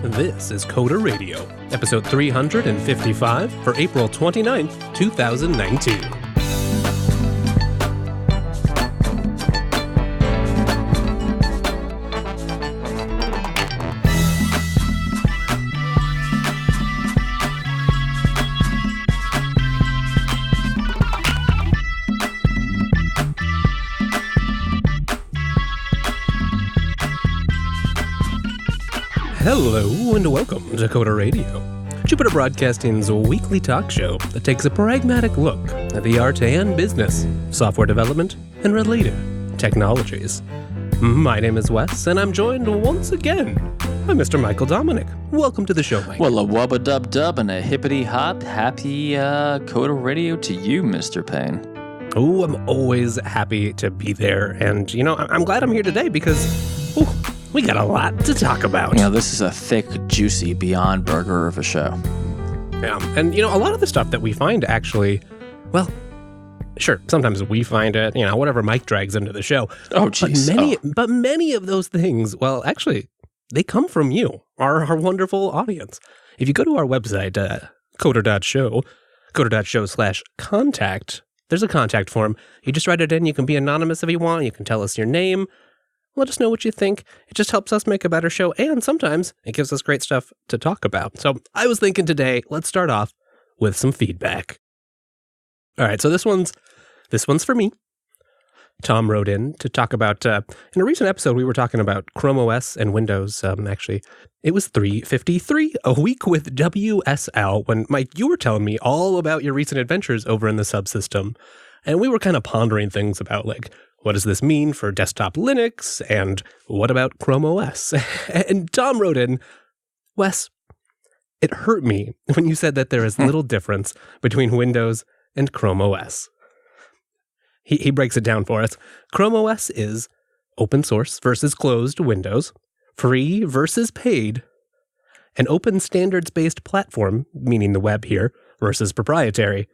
This is Coder Radio, episode 355 for April 29th, 2019. Hello and welcome to Coder Radio, Jupiter Broadcasting's weekly talk show that takes a pragmatic look at the art and business, software development, and related technologies. My name is Wes, and I'm joined once again by Mr. Michael Dominic. Welcome to the show, Mike. Well, a wubba-dub-dub and a hippity-hop happy Coder Radio to you, Mr. Payne. Oh, I'm always happy to be there, and, I'm glad I'm here today because, we got a lot to talk about. This is a thick, juicy, beyond burger of a show. Yeah, and, a lot of the stuff that we find actually, well, sure, sometimes we find it, whatever Mike drags into the show. Oh, geez. But many of those things, well, actually, they come from you, our wonderful audience. If you go to our website, coder.show, coder.show/contact, there's a contact form. You just write it in. You can be anonymous if you want. You can tell us your name. Let us know what you think. It just helps us make a better show, and sometimes it gives us great stuff to talk about. So I was thinking today, let's start off with some feedback. All right, so this one's for me. Tom wrote in to talk about, in a recent episode, we were talking about Chrome OS and Windows. Actually, it was 353, a week with WSL, when, Mike, you were telling me all about your recent adventures over in the subsystem. And we were kind of pondering things about, what does this mean for desktop Linux? And what about Chrome OS? And Tom wrote in, Wes, it hurt me when you said that there is little difference between Windows and Chrome OS. He breaks it down for us. Chrome OS is open source versus closed Windows, free versus paid, an open standards-based platform, meaning the web here, versus proprietary,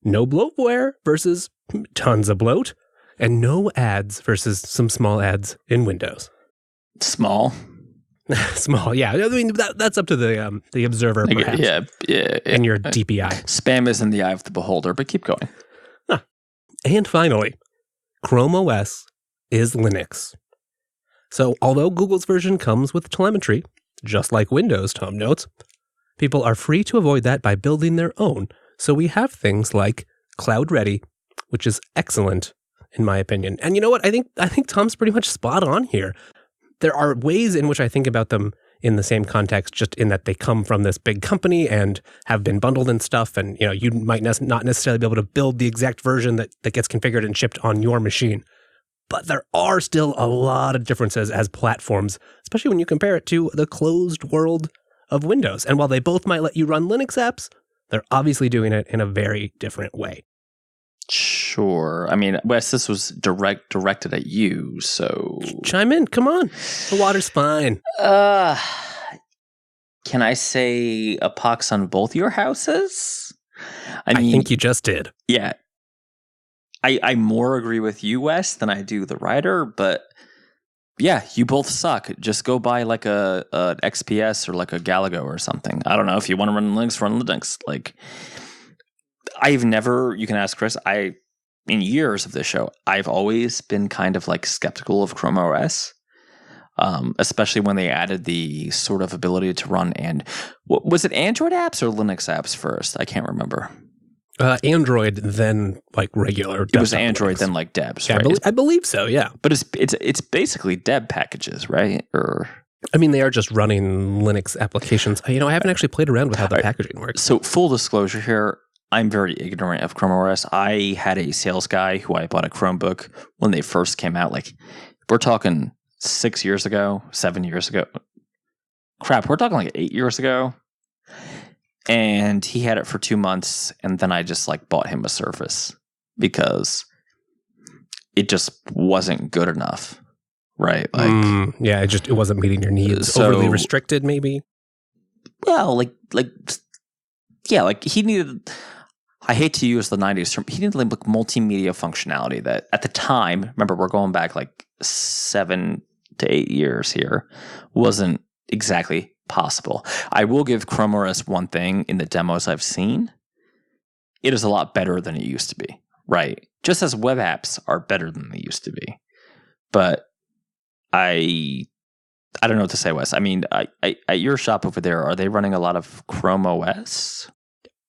no bloatware versus tons of bloat, and no ads versus some small ads in Windows. Small? Small, yeah. I mean, that's up to the observer, perhaps. Yeah. And your DPI. Spam is in the eye of the beholder, but keep going. And finally, Chrome OS is Linux. So although Google's version comes with telemetry, just like Windows, Tom notes, people are free to avoid that by building their own. So we have things like Cloud Ready, which is excellent, in my opinion. And you know what? I think Tom's pretty much spot on here. There are ways in which I think about them in the same context, just in that they come from this big company and have been bundled and stuff. And, you might not necessarily be able to build the exact version that gets configured and shipped on your machine. But there are still a lot of differences as platforms, especially when you compare it to the closed world of Windows. And while they both might let you run Linux apps, they're obviously doing it in a very different way. Sure. I mean, Wes, this was directed at you, so... Chime in. Come on. The water's fine. Can I say a pox on both your houses? I think you just did. Yeah. I more agree with you, Wes, than I do the writer, but yeah, you both suck. Just go buy a XPS or a Galago or something. I don't know. If you want to run Linux. I've never, you can ask Chris, in years of this show, I've always been kind of skeptical of Chrome OS, especially when they added the sort of ability to run, and was it Android apps or Linux apps first? I can't remember. Android, then regular. It was Android, then Debs, yeah, right? I believe so, yeah. But it's basically Deb packages, right? Or... I mean, they are just running Linux applications. I haven't actually played around with how the packaging works. So full disclosure here, I'm very ignorant of Chrome OS. I had a sales guy who I bought a Chromebook when they first came out. We're talking 6 years ago, 7 years ago. Crap, we're talking 8 years ago. And he had it for 2 months, and then I just bought him a Surface because it just wasn't good enough, right? It wasn't meeting your needs. So, overly restricted, maybe. Well, he needed. I hate to use the 90s term. He needed multimedia functionality that at the time, remember, we're going back 7 to 8 years here, wasn't exactly possible. I will give Chrome OS one thing in the demos I've seen. It is a lot better than it used to be, right? Just as web apps are better than they used to be. But I don't know what to say, Wes. I mean, at your shop over there, are they running a lot of Chrome OS?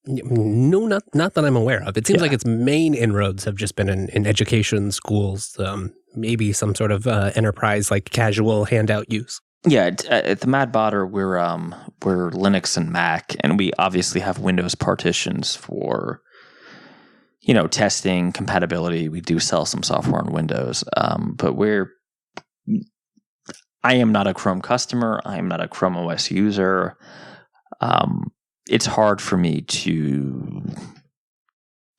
No, not that I'm aware of. It seems like its main inroads have just been in education, schools, maybe some sort of enterprise like casual handout use. Yeah, at the Mad Botter, we're Linux and Mac, and we obviously have Windows partitions for testing compatibility. We do sell some software on Windows, but I am not a Chrome customer. I am not a Chrome OS user. It's hard for me to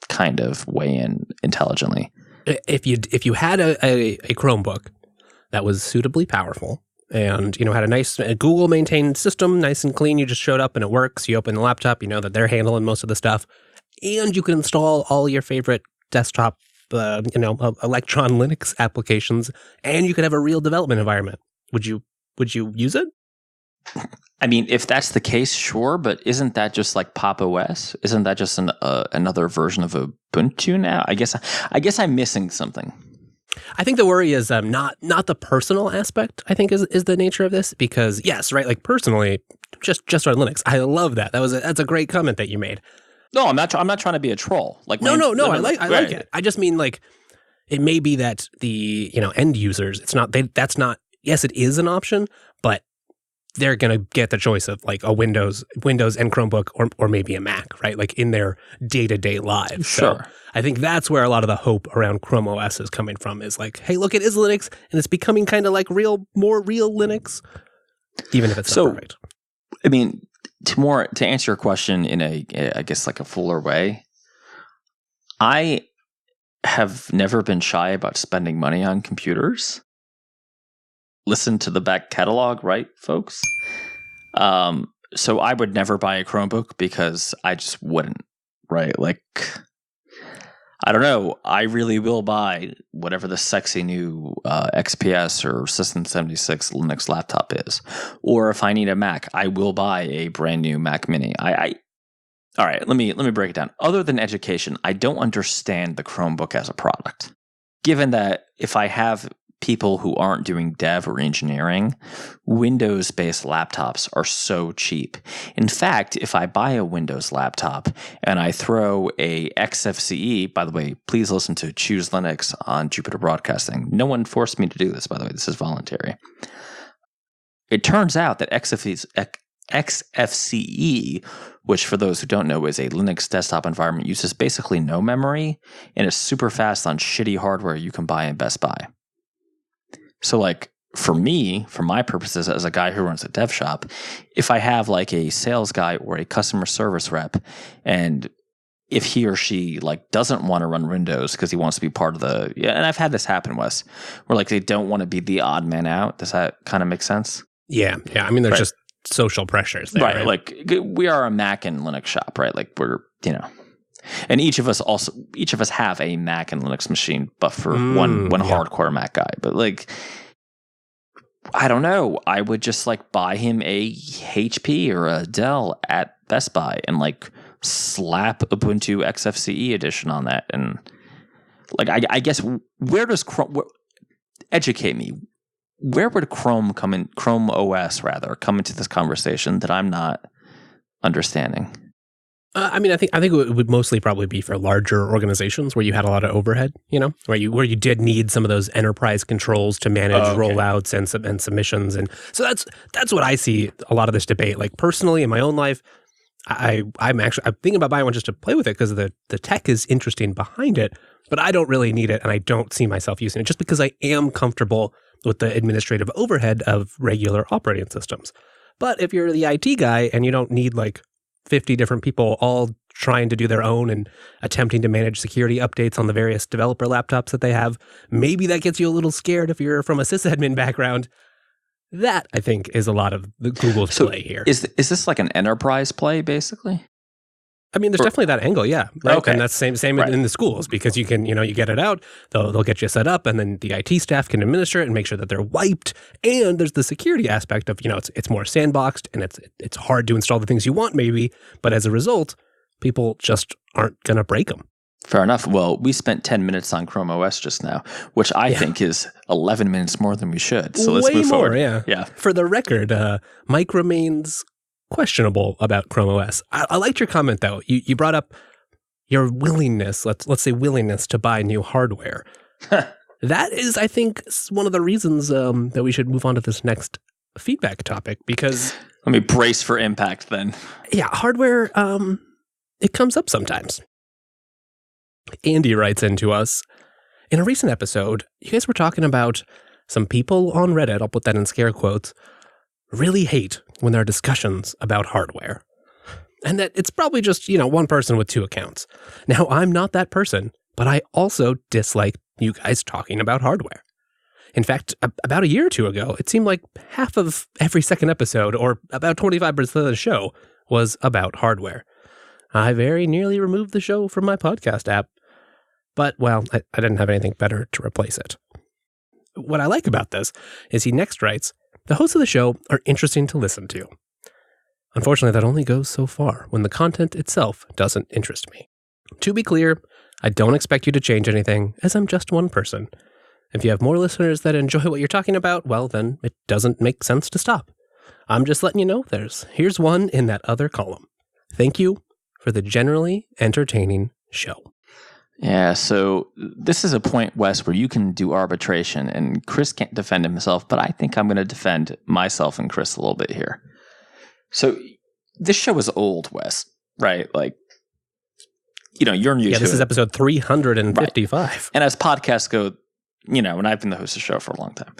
kind of weigh in intelligently. If you had a Chromebook that was suitably powerful and had a nice Google maintained system, nice and clean, you just showed up and it works. You open the laptop, you know that they're handling most of the stuff, and you can install all your favorite desktop, Electron Linux applications, and you could have a real development environment. Would you use it? I mean, if that's the case, sure, but isn't that just like Pop OS? Isn't that just another version of Ubuntu now? I guess I'm missing something. I think the worry is not the personal aspect, I think is the nature of this, because yes, right, like personally, just on Linux. I love that. That's a great comment that you made. No, I'm not trying to be a troll. Like no, I like it. I just mean like it may be that the end users, that's not. Yes, it is an option, but they're going to get the choice of like a Windows and Chromebook or maybe a Mac, right? Like in their day-to-day lives. Sure. So I think that's where a lot of the hope around Chrome OS is coming from, is like, hey, look, it is Linux and it's becoming kind of like more real Linux, even if it's not perfect. I mean, to answer your question in I guess like a fuller way, I have never been shy about spending money on computers. Listen to the back catalog, right, folks? So I would never buy a Chromebook because I just wouldn't, right? Like, I don't know. I really will buy whatever the sexy new XPS or System 76 Linux laptop is. Or if I need a Mac, I will buy a brand new Mac Mini. All right, let me break it down. Other than education, I don't understand the Chromebook as a product. Given that if I have people who aren't doing dev or engineering, Windows-based laptops are so cheap. In fact, if I buy a Windows laptop and I throw a XFCE, by the way, please listen to Choose Linux on Jupiter Broadcasting. No one forced me to do this, by the way. This is voluntary. It turns out that XFCE, which for those who don't know is a Linux desktop environment, uses basically no memory and is super fast on shitty hardware you can buy in Best Buy. So like for me, for my purposes as a guy who runs a dev shop, if I have like a sales guy or a customer service rep, and if he or she like doesn't want to run Windows because he wants to be part of and I've had this happen, Wes, where like they don't want to be the odd man out. Does that kind of make sense? Yeah. I mean, there's just social pressures there. Right. Like we are a Mac and Linux shop, right? Like we're, and each of us have a Mac and Linux machine, but for one hardcore Mac guy. But like, I don't know. I would just like buy him a HP or a Dell at Best Buy and like slap Ubuntu XFCE edition on that. And like, I guess where does Chrome educate me? Where would Chrome OS rather come into this conversation that I'm not understanding? I mean, I think it would mostly probably be for larger organizations where you had a lot of overhead, where you did need some of those enterprise controls to manage rollouts and submissions, and so that's what I see a lot of this debate. Like personally, in my own life, I'm thinking about buying one just to play with it because the tech is interesting behind it, but I don't really need it, and I don't see myself using it just because I am comfortable with the administrative overhead of regular operating systems. But if you're the IT guy and you don't need like 50 different people all trying to do their own and attempting to manage security updates on the various developer laptops that they have, maybe that gets you a little scared if you're from a sysadmin background. That, I think, is a lot of the Google's play here. Is this like an enterprise play, basically? I mean, there's definitely that angle, yeah. Right? Okay. And that's same Right. in the schools, because you can, you get it out, they'll get you set up, and then the IT staff can administer it and make sure that they're wiped. And there's the security aspect of, it's more sandboxed, and it's hard to install the things you want, maybe, but as a result, people just aren't going to break them. Fair enough. Well, we spent 10 minutes on Chrome OS just now, which I think is 11 minutes more than we should. So let's move forward. Yeah. For the record, Mike remains questionable about Chrome OS. I liked your comment, though. You brought up your willingness, let's say willingness to buy new hardware. That is, I think, one of the reasons that we should move on to this next feedback topic, because... Let me brace for impact then. Yeah, hardware, it comes up sometimes. Andy writes into us, in a recent episode, you guys were talking about some people on Reddit, I'll put that in scare quotes, really hate when there are discussions about hardware. And that it's probably just, one person with two accounts. Now, I'm not that person, but I also dislike you guys talking about hardware. In fact, about a year or two ago, it seemed like half of every second episode, or about 25% of the show, was about hardware. I very nearly removed the show from my podcast app, but, well, I didn't have anything better to replace it. What I like about this is he next writes, the hosts of the show are interesting to listen to. Unfortunately, that only goes so far when the content itself doesn't interest me. To be clear, I don't expect you to change anything, as I'm just one person. If you have more listeners that enjoy what you're talking about, well, then it doesn't make sense to stop. I'm just letting you know here's one in that other column. Thank you for the generally entertaining show. Yeah, so this is a point, Wes, where you can do arbitration, and Chris can't defend himself, but I think I'm going to defend myself and Chris a little bit here. So this show is old, Wes, right? Like, you're new to it. Yeah, this is episode 355. Right. And as podcasts go, and I've been the host of the show for a long time,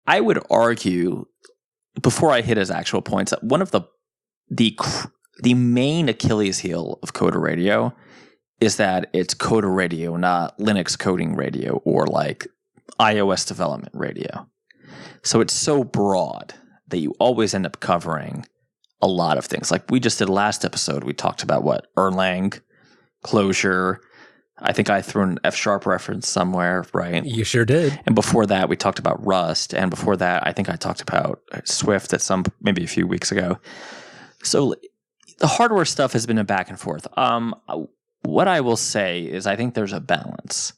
I would argue, before I hit his actual points, that one of the main Achilles heel of Coder Radio is that it's Coder Radio, not Linux coding radio or like iOS development radio. So it's so broad that you always end up covering a lot of things. Like we just did last episode, we talked about Erlang, Clojure. I think I threw an F# reference somewhere, right? You sure did. And before that, we talked about Rust. And before that, I think I talked about Swift maybe a few weeks ago. So the hardware stuff has been a back and forth. What I will say is I think there's a balance.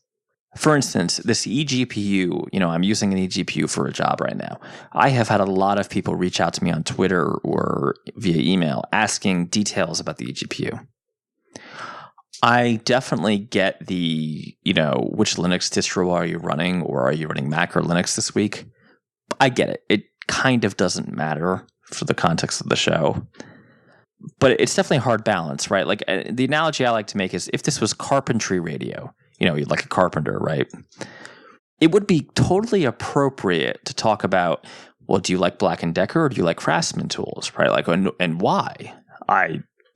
For instance, this eGPU, I'm using an eGPU for a job right now. I have had a lot of people reach out to me on Twitter or via email asking details about the eGPU. I definitely get the, which Linux distro are you running, or are you running Mac or Linux this week? I get it. It kind of doesn't matter for the context of the show. But it's definitely a hard balance, right? Like the analogy I like to make is if this was carpentry radio, you're like a carpenter, right? It would be totally appropriate to talk about, well, do you like Black & Decker or do you like Craftsman tools, right? Like, and why?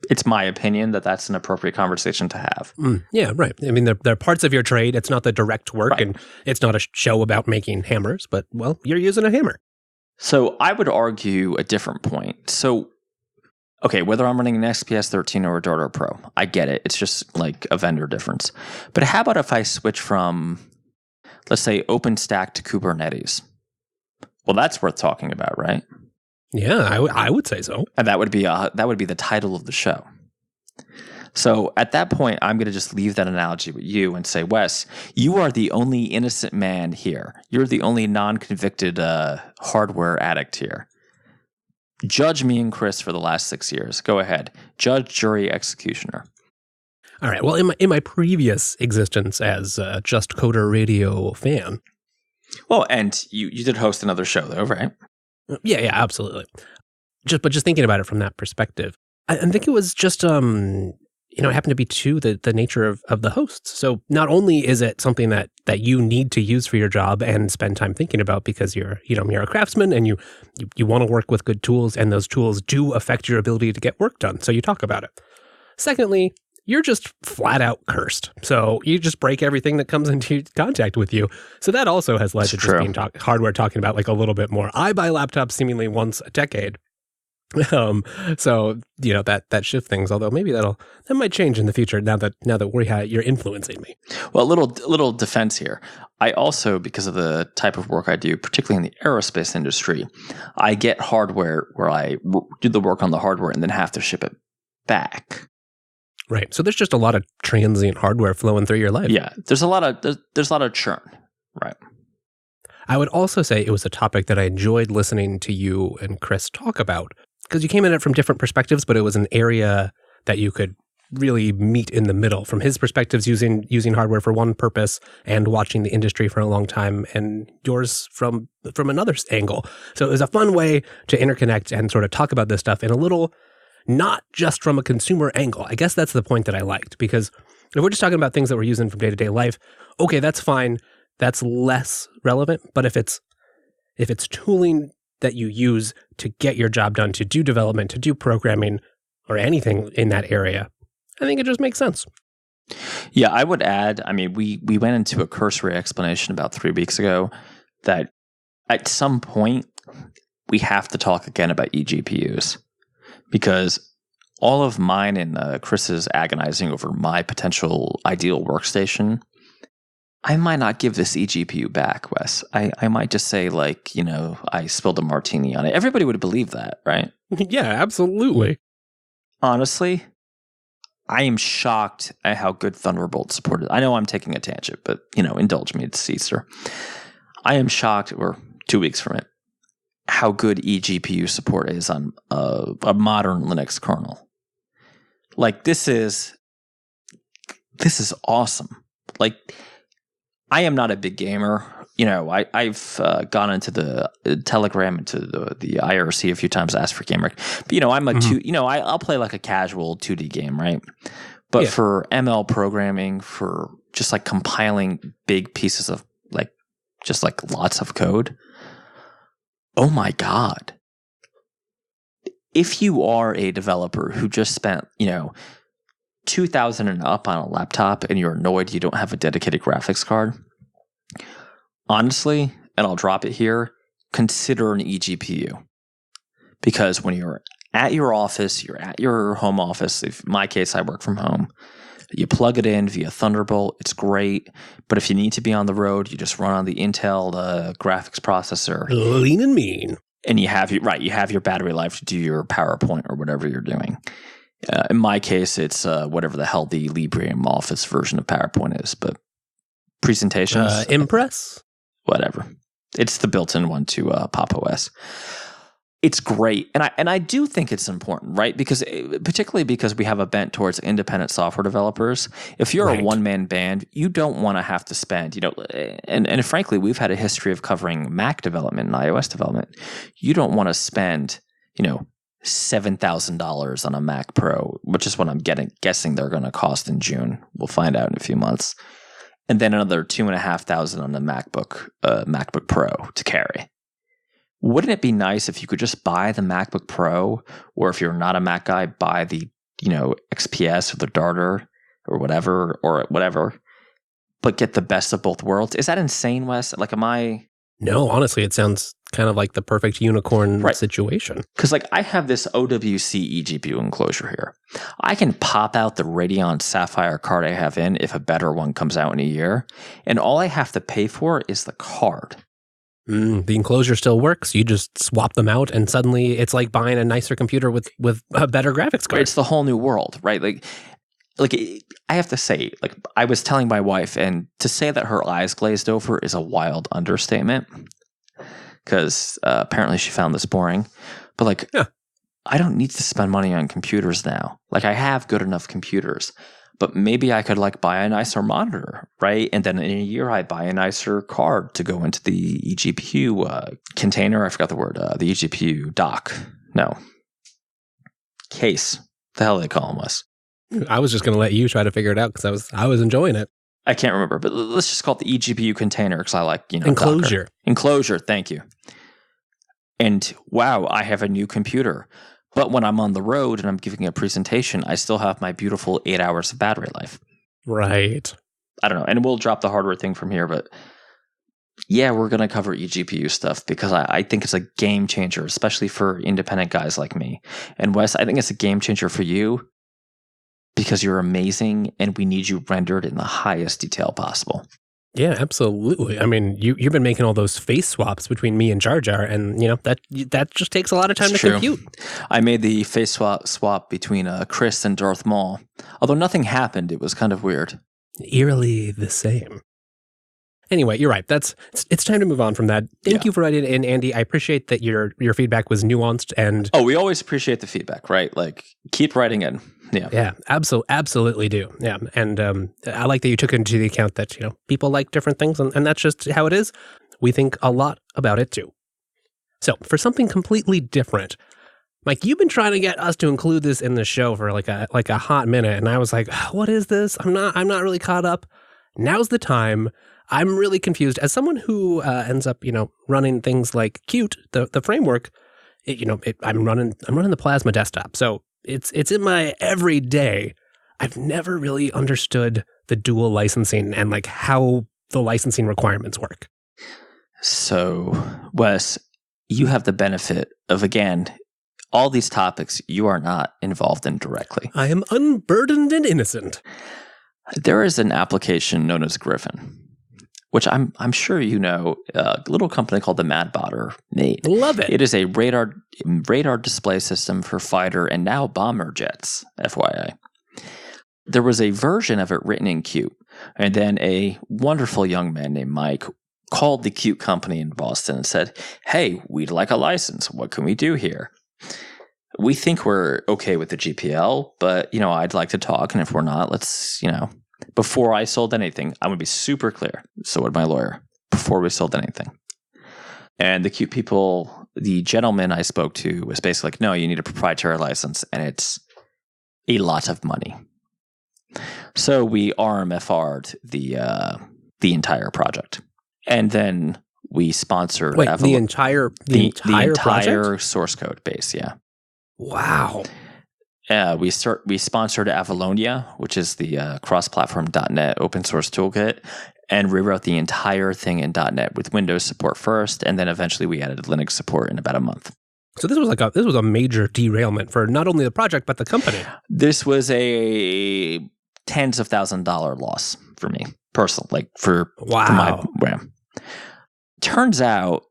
It's my opinion that that's an appropriate conversation to have. Yeah, right. I mean, they're parts of your trade. It's not the direct work, right. And it's not a show about making hammers, but, well, you're using a hammer. So I would argue a different point. So, okay, whether I'm running an XPS 13 or a Darter Pro, I get it. It's just like a vendor difference. But how about if I switch from, let's say, OpenStack to Kubernetes? Well, that's worth talking about, right? Yeah, I would say so. And that would be the title of the show. So at that point, I'm going to just leave that analogy with you and say, Wes, you are the only innocent man here. You're the only non-convicted hardware addict here. Judge me and Chris for the last 6 years. Go ahead. Judge, jury, executioner. All right. Well, in my previous existence as a Just Coder Radio fan. Well, and you did host another show, though, right? Yeah, absolutely. Just thinking about it from that perspective, I think it was just, it happened to be too the nature of the hosts. So not only is it something that you need to use for your job and spend time thinking about because you're a craftsman and you want to work with good tools, and those tools do affect your ability to get work done. So you talk about it. Secondly, you're just flat out cursed. So you just break everything that comes into contact with you. So that also has led to just being hardware talking about like a little bit more. I buy laptops seemingly once a decade. So that shift things. Although maybe that might change in the future. Now that you're influencing me. Well, a little defense here. I also, because of the type of work I do, particularly in the aerospace industry, I get hardware where I do the work on the hardware and then have to ship it back. Right. So there's just a lot of transient hardware flowing through your life. Yeah, there's a lot of churn. Right. I would also say it was a topic that I enjoyed listening to you and Chris talk about, because you came at it from different perspectives, but it was an area that you could really meet in the middle, from his perspectives using hardware for one purpose and watching the industry for a long time, and yours from another angle. So it was a fun way to interconnect and sort of talk about this stuff in a little, not just from a consumer angle. I guess that's the point that I liked, because if we're just talking about things that we're using from day-to-day life, okay, that's fine. That's less relevant. But if it's tooling that you use to get your job done, to do development, to do programming, or anything in that area, I think it just makes sense. Yeah, I would add, I mean, we went into a cursory explanation about 3 weeks ago that at some point we have to talk again about eGPUs, because all of mine and Chris's agonizing over my potential ideal workstation, I might not give this eGPU back, Wes. I might just say, like, I spilled a martini on it. Everybody would believe that, right? Yeah, absolutely. Honestly, I am shocked at how good Thunderbolt support is. I know I'm taking a tangent, but, indulge me, it's Easter. I am shocked, we're 2 weeks from it, how good eGPU support is on a modern Linux kernel. Like, this is awesome. Like, I am not a big gamer. I've gone into the Telegram, into the IRC a few times, asked for gamer. But I'm I'll play like a casual 2D game, right? But for ML programming, for just like compiling big pieces of just lots of code, oh my God. If you are a developer who just spent, $2,000 and up on a laptop and you're annoyed you don't have a dedicated graphics card, honestly, and I'll drop it here, consider an eGPU. Because when you're at your office, you're at your home office, in my case, I work from home, you plug it in via Thunderbolt, it's great. But if you need to be on the road, you just run on the Intel graphics processor. Lean and mean. And you have your battery life to do your PowerPoint or whatever you're doing. In my case, it's whatever the hell the Librem Office version of PowerPoint is, but presentations, Impress, whatever. It's the built-in one to Pop OS. It's great, and I do think it's important, right? Because particularly because we have a bent towards independent software developers. If you're a one-man band, you don't want to have to spend, and frankly, we've had a history of covering Mac development and iOS development. You don't want to spend, $7,000 on a Mac Pro, which is what I'm guessing they're going to cost in June. We'll find out in a few months, and then another $2,500 on the MacBook Pro to carry. Wouldn't it be nice if you could just buy the MacBook Pro, or if you're not a Mac guy, buy the XPS or the Darter or whatever, but get the best of both worlds? Is that insane, Wes? Like, am I? No, honestly, it sounds kind of like the perfect unicorn situation. Because I have this OWC eGPU enclosure here. I can pop out the Radeon Sapphire card I have in if a better one comes out in a year, and all I have to pay for is the card. The enclosure still works. You just swap them out, and suddenly it's like buying a nicer computer with a better graphics card. It's the whole new world, right? Like I have to say, I was telling my wife, and to say that her eyes glazed over is a wild understatement, because apparently she found this boring. But I don't need to spend money on computers now. Like, I have good enough computers. But maybe I could buy a nicer monitor, right? And then in a year, I buy a nicer card to go into the eGPU container. I forgot the word. The eGPU dock. No. Case. The hell do they call them, Wes? I was just going to let you try to figure it out because I was enjoying it. I can't remember, but let's just call it the eGPU container because I like, enclosure. Docker. Enclosure, thank you. And wow, I have a new computer. But when I'm on the road and I'm giving a presentation, I still have my beautiful 8 hours of battery life. Right. I don't know. And we'll drop the hardware thing from here, but yeah, we're going to cover eGPU stuff because I think it's a game changer, especially for independent guys like me. And Wes, I think it's a game changer for you because you're amazing and we need you rendered in the highest detail possible. Yeah, absolutely. I mean, you've been making all those face swaps between me and Jar Jar, and that just takes a lot of time to compute. I made the face swap between Chris and Darth Maul. Although nothing happened, it was kind of weird. Eerily the same. Anyway, you're right. It's time to move on from that. Thank you for writing in, Andy. I appreciate that your feedback was nuanced and. Oh, we always appreciate the feedback, right? Like, keep writing in. Yeah, absolutely do. Yeah, and I like that you took into the account that people like different things, and that's just how it is. We think a lot about it too. So for something completely different, Mike, you've been trying to get us to include this in the show for like a hot minute, and I was like, what is this? I'm not really caught up. Now's the time. I'm really confused. As someone who ends up running things like Qt, the framework, I'm running the Plasma desktop, so. It's in my everyday. I've never really understood the dual licensing and like how the licensing requirements work. So, Wes, you have the benefit of, again, all these topics you are not involved in directly. I am unburdened and innocent. There is an application known as Griffin, which I'm sure a little company called the Madbotter made. Love it. It is a radar display system for fighter and now bomber jets, FYI. There was a version of it written in Qt, and then a wonderful young man named Mike called the Qt company in Boston and said, hey, we'd like a license. What can we do here? We think we're okay with the GPL, but, I'd like to talk, and if we're not, let's, before I sold anything, I'm going to be super clear. So would my lawyer. Before we sold anything. And the Qt people, the gentleman I spoke to was basically like, no, you need a proprietary license, and it's a lot of money. So we RMFR'd the entire project. And then we sponsored... Wait, the entire project? Source code base, yeah. Wow. We sponsored Avalonia, which is the cross-platform .NET open source toolkit, and rewrote the entire thing in .NET with Windows support first, and then eventually we added Linux support in about a month. So this was a major derailment for not only the project but the company. This was a tens of $1,000s loss for me personally, for my RAM. Turns out,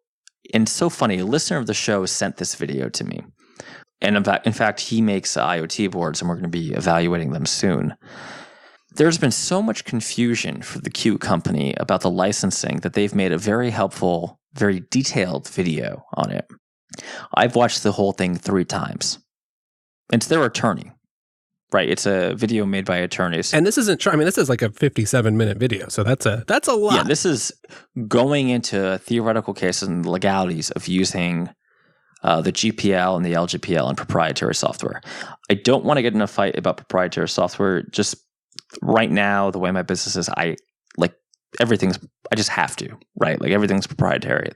and so funny, a listener of the show sent this video to me. And in fact, he makes IoT boards, and we're going to be evaluating them soon. There's been so much confusion for the Qt company about the licensing that they've made a very helpful, very detailed video on it. I've watched the whole thing 3 times. It's their attorney, right? It's a video made by attorneys. And this isn't, this is like a 57-minute video, so that's a lot. Yeah, this is going into theoretical cases and legalities of using the GPL and the LGPL and proprietary software. I don't want to get in a fight about proprietary software. Just right now, the way my business is, I just have to, right? Like everything's proprietary.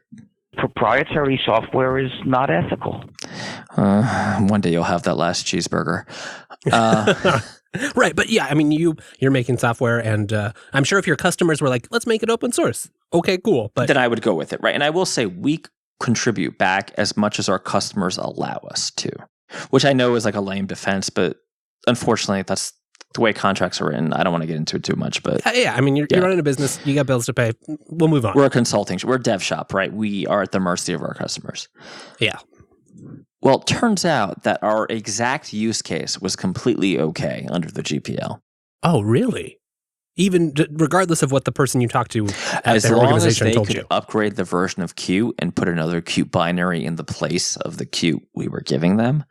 Proprietary software is not ethical. One day you'll have that last cheeseburger. Right, but yeah, you're making software, and I'm sure if your customers were like, let's make it open source, okay, cool. But then I would go with it, right? And I will say we contribute back as much as our customers allow us to, which I know is like a lame defense, but unfortunately that's the way contracts are written. I don't want to get into it too much, but you're running a business, you got bills to pay. We'll move on. We're a dev shop, right? We are at the mercy of our customers. Yeah. Well, it turns out that our exact use case was completely okay under the GPL. Oh, really? Even regardless of what the person you talked to at their organization told you. As long as they could upgrade the version of Qt and put another Qt binary in the place of the Qt we were giving them,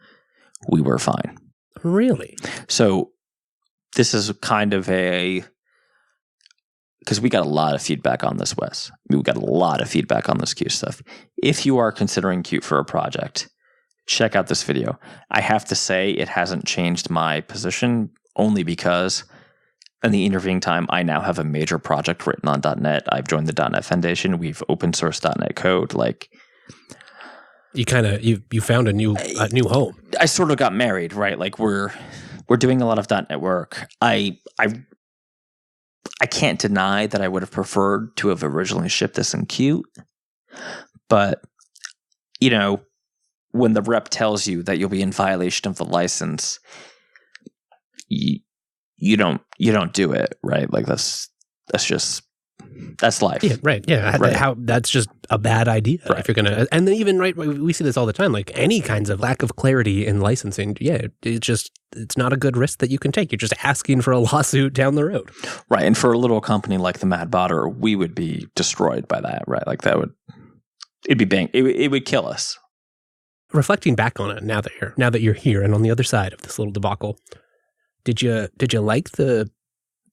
we were fine. Really? So this is kind of because we got a lot of feedback on this, Wes. We got a lot of feedback on this Qt stuff. If you are considering Qt for a project, check out this video. I have to say it hasn't changed my position only because in the intervening time, I now have a major project written on .NET. I've joined the .NET Foundation. We've open sourced .NET code. Like, you found a new home. I sort of got married, right? Like we're doing a lot of .NET work. I I can't deny that I would have preferred to have originally shipped this in Qt, but when the rep tells you that you'll be in violation of the license, you don't do it, right? Like that's life. Yeah, right. Yeah, Right. That's just a bad idea. Right. If you're gonna, and then even we see this all the time. Like any kinds of lack of clarity in licensing, it's not a good risk that you can take. You're just asking for a lawsuit down the road. Right, and for a little company like the Mad Botter, we would be destroyed by that, right? Like it'd be bang. It would kill us. Reflecting back on it now that you're here and on the other side of this little debacle, did you like the?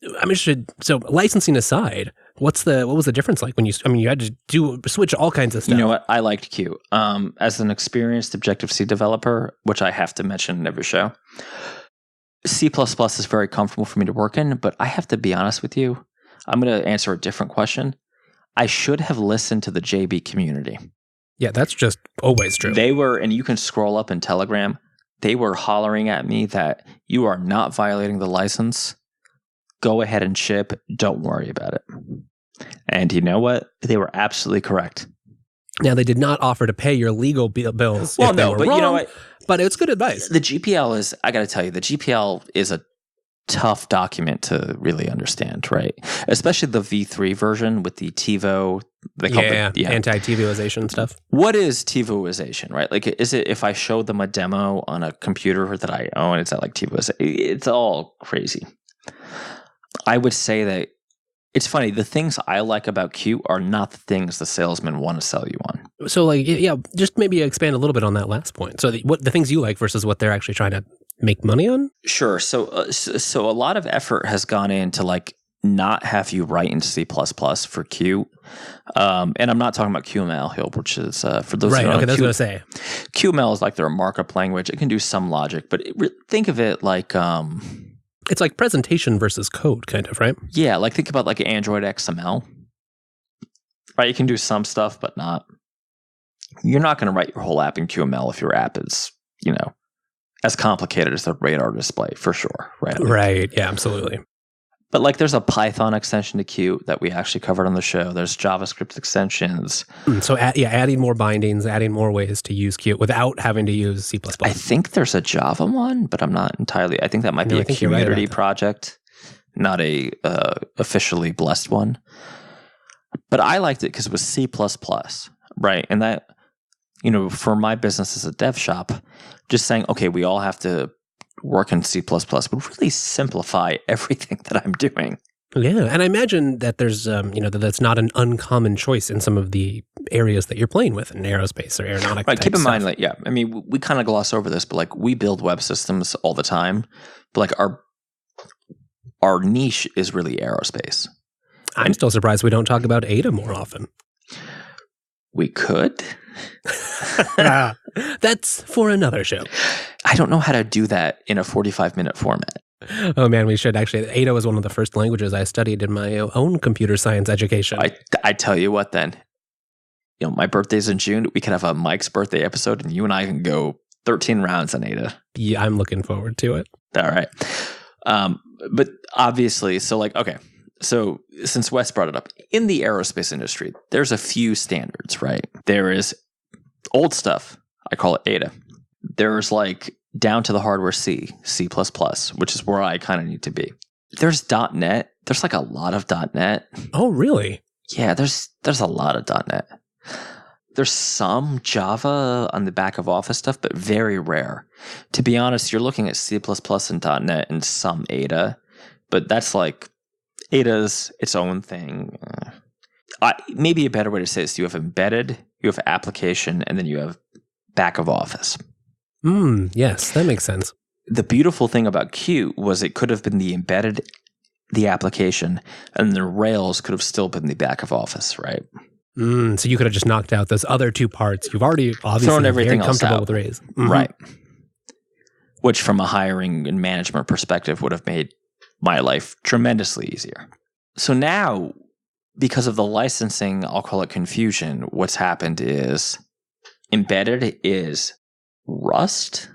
I'm interested. So licensing aside, what was the difference like when you had to switch all kinds of stuff? You know what? I liked Qt. As an experienced Objective-C developer, which I have to mention in every show, C++ is very comfortable for me to work in, but I have to be honest with you. I'm going to answer a different question. I should have listened to the JB community. Yeah, that's just always true. They were, and you can scroll up in Telegram, they were hollering at me that you are not violating the license. Go ahead and ship. Don't worry about it. And you know what? They were absolutely correct. Now, they did not offer to pay your legal bills. Well, if they no, were but wrong, you know what? But it's good advice. The GPL is, I got to tell you, the GPL is a tough document to really understand, right? Especially the V3 version with the TiVo. Anti-TiVoization stuff. What is TiVoization, right? Like, is it if I show them a demo on a computer that I own, is that like TiVoization? It's all crazy. I would say that it's funny. The things I like about Qt are not the things the salesmen want to sell you on. So, like, yeah, just maybe expand a little bit on that last point. So, what the things you like versus what they're actually trying to make money on? Sure. So a lot of effort has gone into like not have you write in C++ for Qt. And I'm not talking about QML, Hill, which is for those right. who Okay, know, that's what I was going to say. QML is like their markup language. It can do some logic, but think of it like it's like presentation versus code, kind of, right? Yeah, like think about like Android XML. Right, you can do some stuff, but not. You're not going to write your whole app in QML if your app is, as complicated as the radar display, for sure. Right. Right. Yeah, absolutely. But like there's a Python extension to Qt that we actually covered on the show. There's JavaScript extensions. So adding more bindings, adding more ways to use Qt without having to use C++. I think there's a Java one, but I'm not entirely. I think that might be a community project, not a officially blessed one. But I liked it because it was C++, right? And that, for my business as a dev shop, just saying, okay, we all have to work in C++ would really simplify everything that I'm doing. Yeah, and I imagine that there's, that's not an uncommon choice in some of the areas that you're playing with in aerospace or aeronautics. Right, keep in mind, stuff. like, I mean, we kind of gloss over this, but like we build web systems all the time, but like our niche is really aerospace. I'm still surprised we don't talk about Ada more often. We could. That's for another show. I don't know how to do that in a 45-minute format. Oh man, we should actually. Ada was one of the first languages I studied in my own computer science education. I tell you what then. My birthday's in June. We could have a Mike's birthday episode and you and I can go 13 rounds on Ada. Yeah, I'm looking forward to it. All right. But obviously, so since Wes brought it up, in the aerospace industry, there's a few standards, right? There is old stuff. I call it Ada. There's like down to the hardware C++, which is where I kind of need to be. There's .NET. There's like a lot of .NET. Oh, really? Yeah, there's a lot of .NET. There's some Java on the back of Office stuff, but very rare. To be honest, you're looking at C++ and .NET and some Ada, but that's like Ada's its own thing. Maybe a better way to say this: you have embedded, you have application, and then you have back of Office. Yes, that makes sense. The beautiful thing about Qt was it could have been the embedded, the application, and the Rails could have still been the back of Office, right? So you could have just knocked out those other two parts. You've already obviously thrown everything very comfortable with Rails. Mm-hmm. Right. Which from a hiring and management perspective would have made my life tremendously easier. So now, because of the licensing, I'll call it confusion, what's happened is embedded is Rust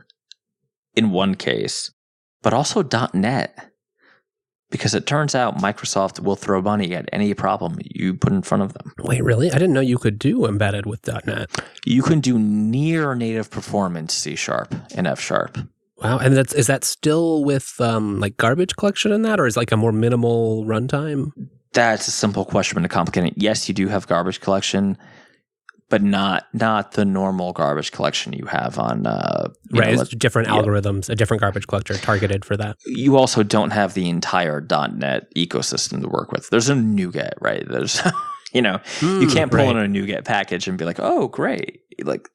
in one case, but also .NET. because it turns out Microsoft will throw money at any problem you put in front of them. Wait, really? I didn't know you could do embedded with .NET. You can do near native performance C# and F#. Wow, and is that still with like garbage collection in that, or is like a more minimal runtime? That's a simple question, but complicated. Yes, you do have garbage collection, but not the normal garbage collection you have on right. It's different algorithms, a different garbage collector targeted for that. You also don't have the entire .NET ecosystem to work with. There's a NuGet, right? There's you can't pull in a NuGet package and be like, oh, great. Like,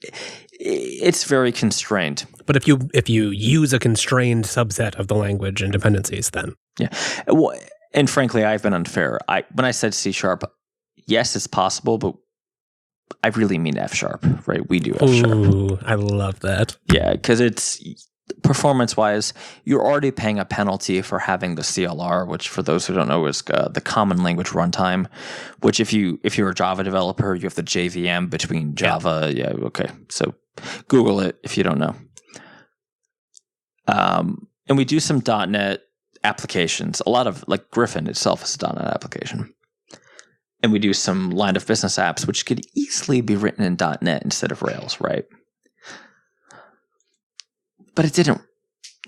it's very constrained. But if you use a constrained subset of the language and dependencies, then yeah. Well, and frankly, I've been unfair. When I said C#, yes, it's possible, but I really mean F#, right? We do F#. Ooh, I love that. Yeah, because it's performance-wise, you're already paying a penalty for having the CLR, which for those who don't know is the Common Language Runtime, which if you're a Java developer, you have the JVM between Java. Yeah, okay. So Google it if you don't know. And we do some .NET applications. A lot of, like Griffin itself is a .NET application. And we do some line of business apps, which could easily be written in .NET instead of Rails, right? But it didn't.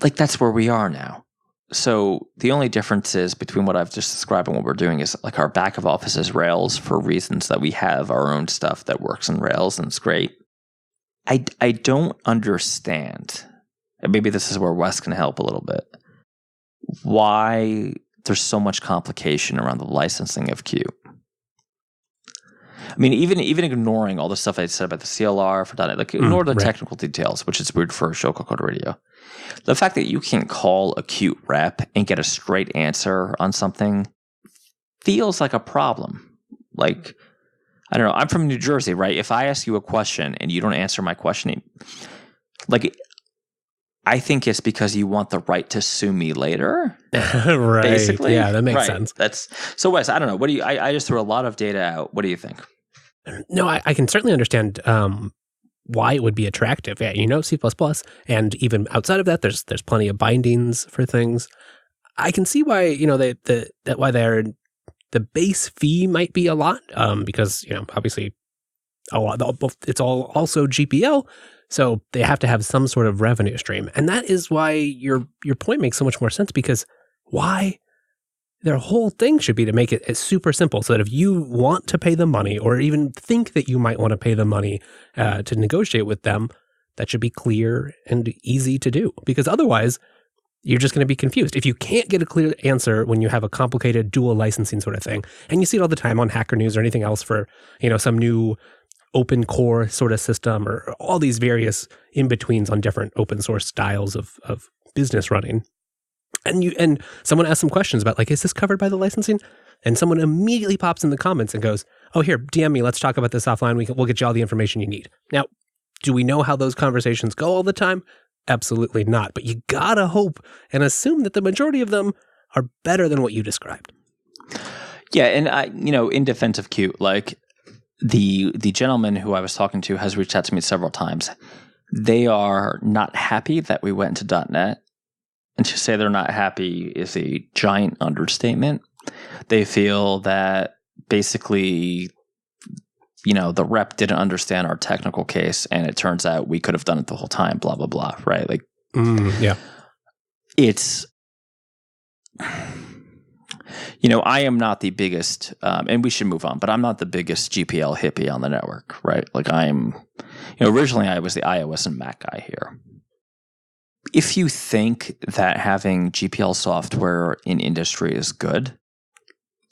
Like, that's where we are now. So the only difference is between what I've just described and what we're doing is like our back of office is Rails for reasons that we have our own stuff that works in Rails and it's great. I don't understand, and maybe this is where Wes can help a little bit, why there's so much complication around the licensing of Qt. I mean, even ignoring all the stuff I said about the CLR for .NET, like ignore the technical details, which is weird for a show called Code Radio. The fact that you can call a Qt rep and get a straight answer on something feels like a problem. Like, I don't know. I'm from New Jersey, right? If I ask you a question and you don't answer my question, like, I think it's because you want the right to sue me later. Right. Basically. Yeah, that makes sense. So Wes, I don't know. What do you? I just threw a lot of data out. What do you think? No, I can certainly understand why it would be attractive. Yeah, C++, and even outside of that, there's plenty of bindings for things. I can see why why the base fee might be a lot because obviously a lot. It's all also GPL, so they have to have some sort of revenue stream, and that is why your point makes so much more sense. Because why? Their whole thing should be to make it super simple so that if you want to pay them money or even think that you might want to pay them money to negotiate with them, that should be clear and easy to do. Because otherwise, you're just going to be confused. If you can't get a clear answer when you have a complicated dual licensing sort of thing, and you see it all the time on Hacker News or anything else for some new open core sort of system or all these various in-betweens on different open source styles of business running. And someone asks some questions about, like, is this covered by the licensing? And someone immediately pops in the comments and goes, oh, here, DM me. Let's talk about this offline. We'll get you all the information you need. Now, do we know how those conversations go all the time? Absolutely not. But you gotta hope and assume that the majority of them are better than what you described. Yeah, and in defense of Qt, like the gentleman who I was talking to has reached out to me several times. They are not happy that we went into .NET. And to say they're not happy is a giant understatement. They feel that basically, the rep didn't understand our technical case, and it turns out we could have done it the whole time, blah, blah, blah, right? Like, yeah. It's, I am not the biggest, and we should move on, but I'm not the biggest GPL hippie on the network, right? Like originally I was the iOS and Mac guy here. If you think that having GPL software in industry is good,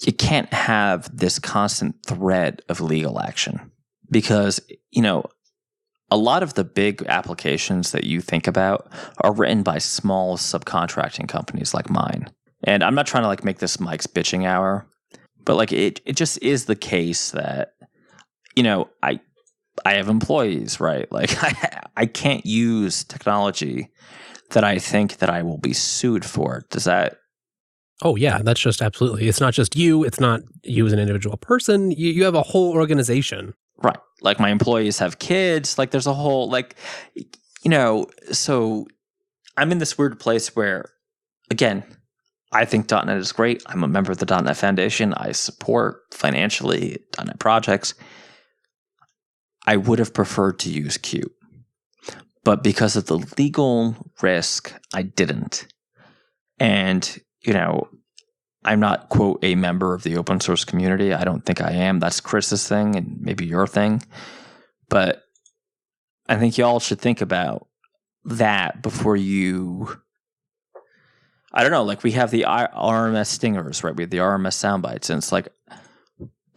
you can't have this constant thread of legal action because, a lot of the big applications that you think about are written by small subcontracting companies like mine. And I'm not trying to make this Mike's bitching hour, but it just is the case that, I have employees, right? Like I can't use technology that I think that I will be sued for. Does that? Oh yeah, that's just absolutely. It's not just you. It's not you as an individual person. You have a whole organization. Right. Like my employees have kids. Like there's a whole, so I'm in this weird place where, again, I think .NET is great. I'm a member of the .NET Foundation. I support financially .NET projects. I would have preferred to use Qt. But because of the legal risk, I didn't. And, I'm not, quote, a member of the open source community. I don't think I am. That's Chris's thing and maybe your thing. But I think y'all should think about that before you... I don't know, like we have the RMS stingers, right? We have the RMS sound bites. And it's like,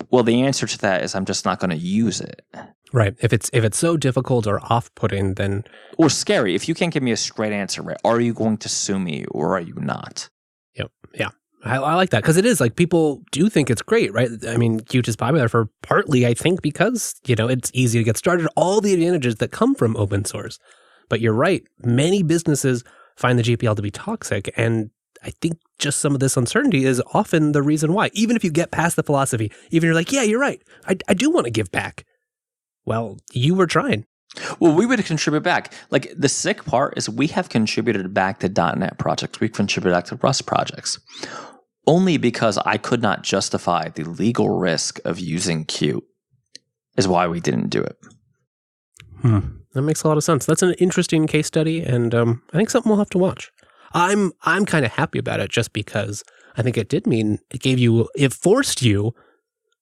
well, the answer to that is I'm just not going to use it. Right. If it's so difficult or off-putting, then... Or scary. If you can't give me a straight answer, right? Are you going to sue me or are you not? Yep. Yeah. I like that because it is like people do think it's great, right? I mean, Qt is popular for partly, I think, because, it's easy to get started, all the advantages that come from open source. But you're right. Many businesses find the GPL to be toxic. And I think just some of this uncertainty is often the reason why. Even if you get past the philosophy, even you're like, yeah, you're right. I do want to give back. Well, you were trying. Well, we would contribute back. Like the sick part is we have contributed back to .NET projects. We've contributed back to Rust projects. Only because I could not justify the legal risk of using Qt is why we didn't do it. That makes a lot of sense. That's an interesting case study, and I think something we'll have to watch. I'm kind of happy about it just because I think it did mean it forced you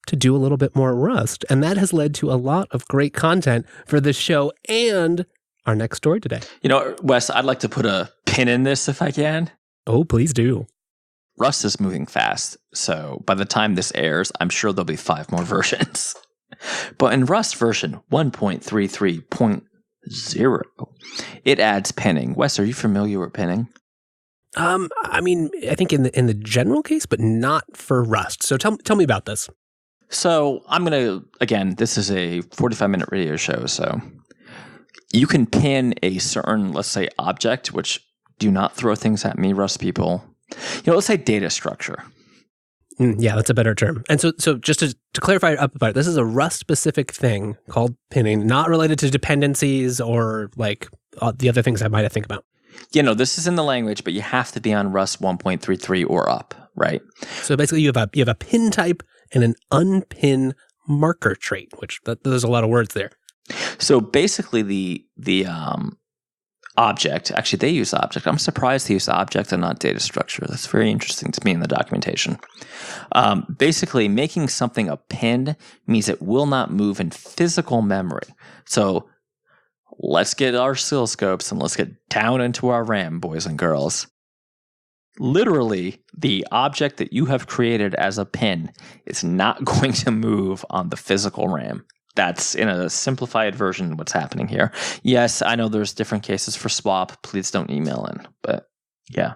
to do a little bit more Rust, and that has led to a lot of great content for this show and our next story today. Wes, I'd like to put a pin in this if I can. Oh, please do. Rust is moving fast, so by the time this airs, I'm sure there'll be 5 more versions. But in Rust version 1.33.0, it adds pinning. Wes, are you familiar with pinning? I mean, I think in the general case, but not for Rust. So tell me about this. So I'm going to, again, this is a 45-minute radio show, so you can pin a certain, let's say, object, which do not throw things at me, Rust people. Let's say data structure. Yeah, that's a better term. And so just to clarify up about it, this is a Rust-specific thing called pinning, not related to dependencies or like the other things I might think about. This is in the language, but you have to be on Rust 1.33 or up, right? So basically you have a pin type and an unpin marker trait, which there's a lot of words there. So basically the object, actually they use object. I'm surprised they use object and not data structure. That's very interesting to me in the documentation. Basically making something a pin means it will not move in physical memory. So let's get our oscilloscopes and let's get down into our RAM, boys and girls. Literally, the object that you have created as a pin is not going to move on the physical RAM. That's in a simplified version what's happening here. Yes, I know there's different cases for swap. Please don't email in. But yeah.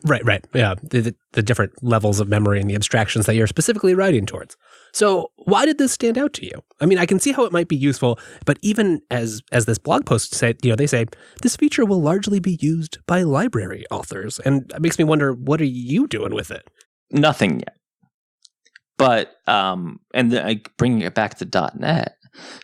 Right. Yeah. The different levels of memory and the abstractions that you're specifically writing towards. So why did this stand out to you? I mean, I can see how it might be useful, but even as this blog post said, they say this feature will largely be used by library authors. And it makes me wonder, what are you doing with it? Nothing yet. But, and then bringing it back to .NET.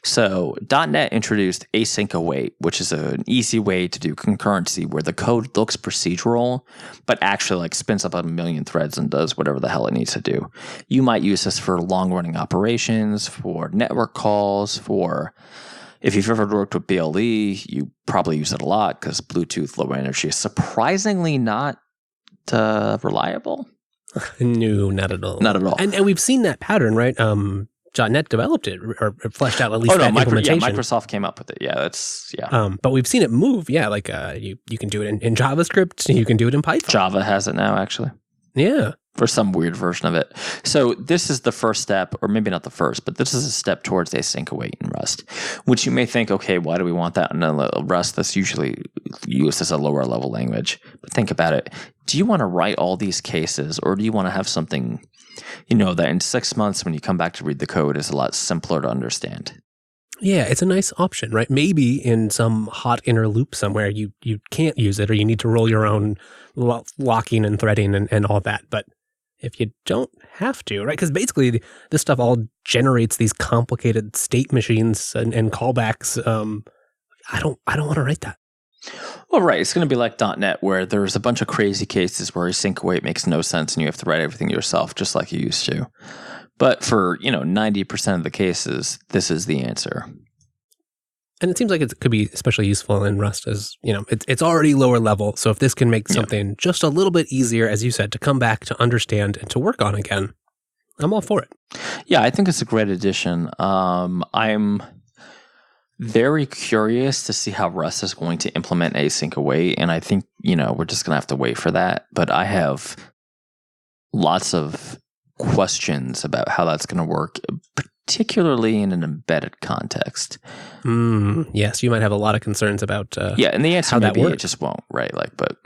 So .NET introduced async await, which is an easy way to do concurrency where the code looks procedural, but actually like spins up a million threads and does whatever the hell it needs to do. You might use this for long running operations, for network calls, for if you've ever worked with BLE, you probably use it a lot because Bluetooth low energy is surprisingly not reliable. No, not at all. Not at all. And we've seen that pattern, right? .NET developed it or fleshed out at least that implementation. Microsoft came up with it. Yeah, but we've seen it move. Yeah, like you can do it in JavaScript. You can do it in Python. Java has it now, actually. Yeah. For some weird version of it. So this is the first step, or maybe not the first, but this is a step towards async await in Rust, which you may think, okay, why do we want that in Rust that's usually used as a lower level language? But think about it. Do you want to write all these cases, or do you want to have something, that in 6 months when you come back to read the code is a lot simpler to understand? Yeah, it's a nice option, right? Maybe in some hot inner loop somewhere you can't use it, or you need to roll your own locking and threading and all that. But if you don't have to, right? Because basically this stuff all generates these complicated state machines and callbacks. I don't want to write that. Well, right. It's going to be like .NET, where there's a bunch of crazy cases where async await makes no sense and you have to write everything yourself, just like you used to. But for 90% of the cases, this is the answer. And it seems like it could be especially useful in Rust as, it's already lower level. So if this can make something just a little bit easier, as you said, to come back, to understand, and to work on again, I'm all for it. Yeah, I think it's a great addition. I'm very curious to see how Rust is going to implement async await. And I think, we're just going to have to wait for that. But I have lots of questions about how that's going to work, particularly in an embedded context. Yes, you might have a lot of concerns about and the answer how that maybe works. It just won't, right? But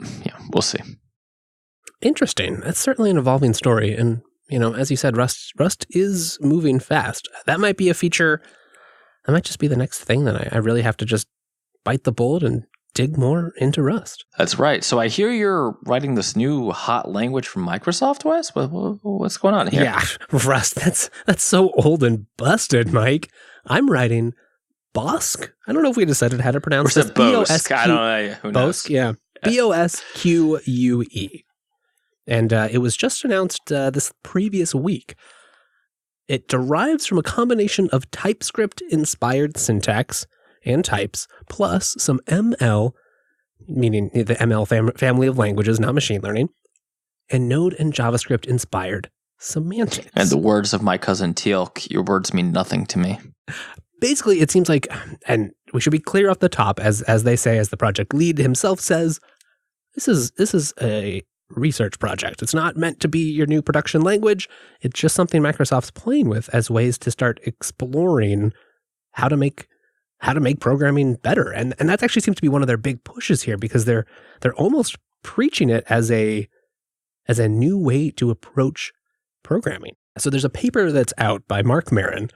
we'll see. Interesting. That's certainly an evolving story. And, as you said, Rust is moving fast. That might be a feature. That might just be the next thing that I really have to just bite the bullet and dig more into Rust. That's right. So I hear you're writing this new hot language from Microsoft, Wes? What's going on here? Yeah, Rust. That's so old and busted, Mike. I'm writing Bosque. I don't know if we decided how to pronounce it. Bosque. I don't know. Who knows? Bosque, yeah. Bosque. And it was just announced this previous week. It derives from a combination of TypeScript-inspired syntax and types, plus some ML, meaning the ML family of languages, not machine learning, and Node and JavaScript-inspired semantics. And the words of my cousin Teal, your words mean nothing to me. Basically, it seems like, and we should be clear off the top, as they say, as the project lead himself says, this is a research project. It's not meant to be your new production language. It's just something Microsoft's playing with as ways to start exploring how to make programming better. And that actually seems to be one of their big pushes here, because they're almost preaching it as a new way to approach programming. So there's a paper that's out by Mark Maron,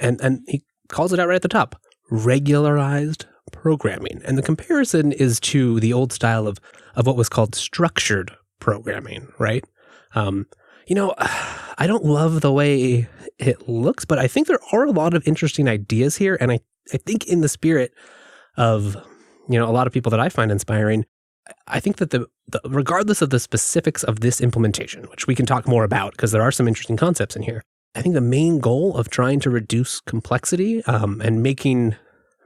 and he calls it out right at the top: regularized programming. And the comparison is to the old style of what was called structured programming, right? I don't love the way it looks, but I think there are a lot of interesting ideas here. And I think in the spirit of, a lot of people that I find inspiring, I think that the regardless of the specifics of this implementation, which we can talk more about because there are some interesting concepts in here, I think the main goal of trying to reduce complexity and making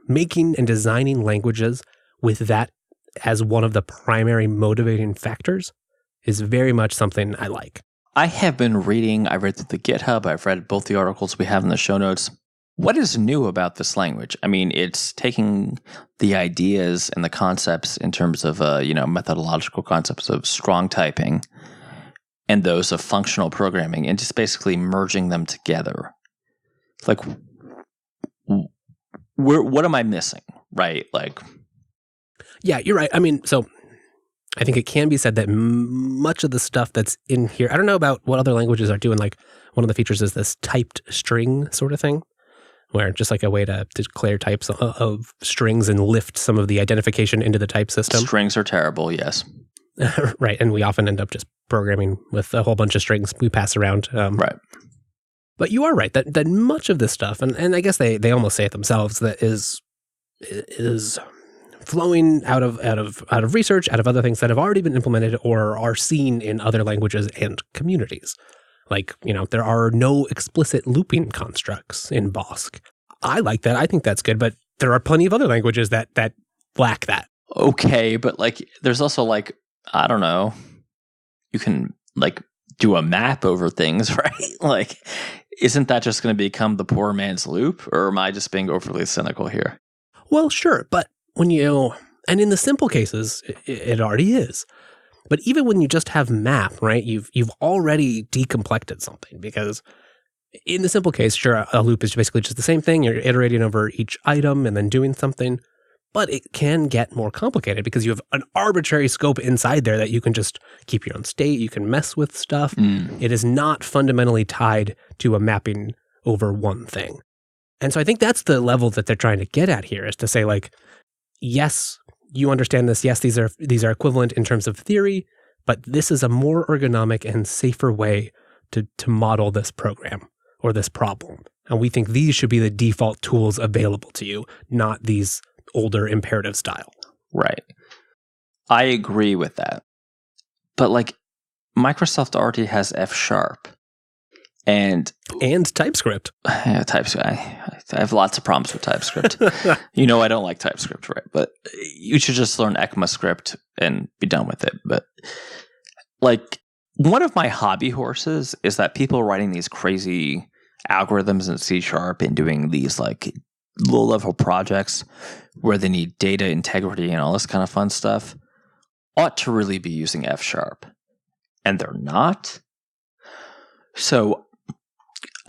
and designing languages with that as one of the primary motivating factors is very much something I like. I have been reading, I read through the GitHub, I've read both the articles we have in the show notes. What is new about this language? I mean, it's taking the ideas and the concepts in terms of, methodological concepts of strong typing and those of functional programming and just basically merging them together. Like, what am I missing, right? Yeah, you're right. I mean, so I think it can be said that much of the stuff that's in here, I don't know about what other languages are doing. Like, one of the features is this typed string sort of thing, where just like a way to declare types of strings and lift some of the identification into the type system. Strings are terrible, yes. Right, and we often end up just programming with a whole bunch of strings we pass around. Right. But you are right, that much of this stuff, and I guess they almost say it themselves, that is flowing out of research, out of other things that have already been implemented or are seen in other languages and communities. Like, there are no explicit looping constructs in Bosque. I like that. I think that's good, but there are plenty of other languages that lack that. Okay, but there's also I don't know, you can do a map over things, right? Isn't that just going to become the poor man's loop? Or am I just being overly cynical here? Well, sure, but and in the simple cases, it already is. But even when you just have map, right, you've already decomplexed something, because in the simple case, sure, a loop is basically just the same thing. You're iterating over each item and then doing something. But it can get more complicated because you have an arbitrary scope inside there that you can just keep your own state. You can mess with stuff. It is not fundamentally tied to a mapping over one thing. And so I think that's the level that they're trying to get at here, is to say, yes, you understand this. Yes, these are equivalent in terms of theory, but this is a more ergonomic and safer way to model this program or this problem. And we think these should be the default tools available to you, not these older imperative style. Right. I agree with that. But like Microsoft already has F#. And TypeScript. Yeah, TypeScript. I have lots of problems with TypeScript. I don't like TypeScript, right? But you should just learn ECMAScript and be done with it. But like one of my hobby horses is that people writing these crazy algorithms in C# and doing these like low-level projects where they need data integrity and all this kind of fun stuff ought to really be using F#. And they're not. So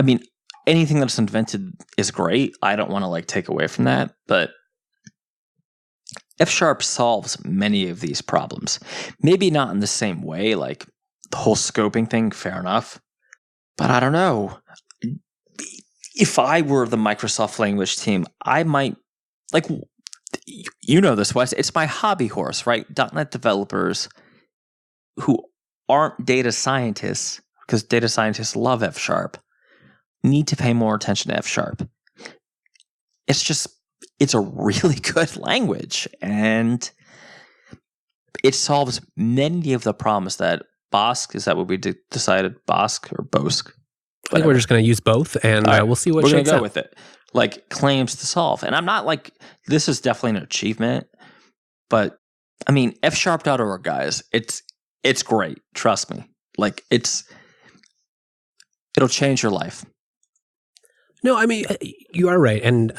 I mean, anything that's invented is great. I don't want to like take away from that, but F# solves many of these problems. Maybe not in the same way, like the whole scoping thing, fair enough. But I don't know. If I were the Microsoft language team, I might, like, this, Wes, it's my hobby horse, right? .NET developers who aren't data scientists, because data scientists love F#, need to pay more attention to F#. It's a really good language, and it solves many of the problems that Bosque, is that what we decided? Bosque or Bosque? I think we're just going to use both, and we'll see what shakes out. We're going to go with it. Like, claims to solve. And I'm not like, this is definitely an achievement, but I mean, fsharp.org, guys, it's great. Trust me. Like, it'll change your life. No, I mean, you are right. And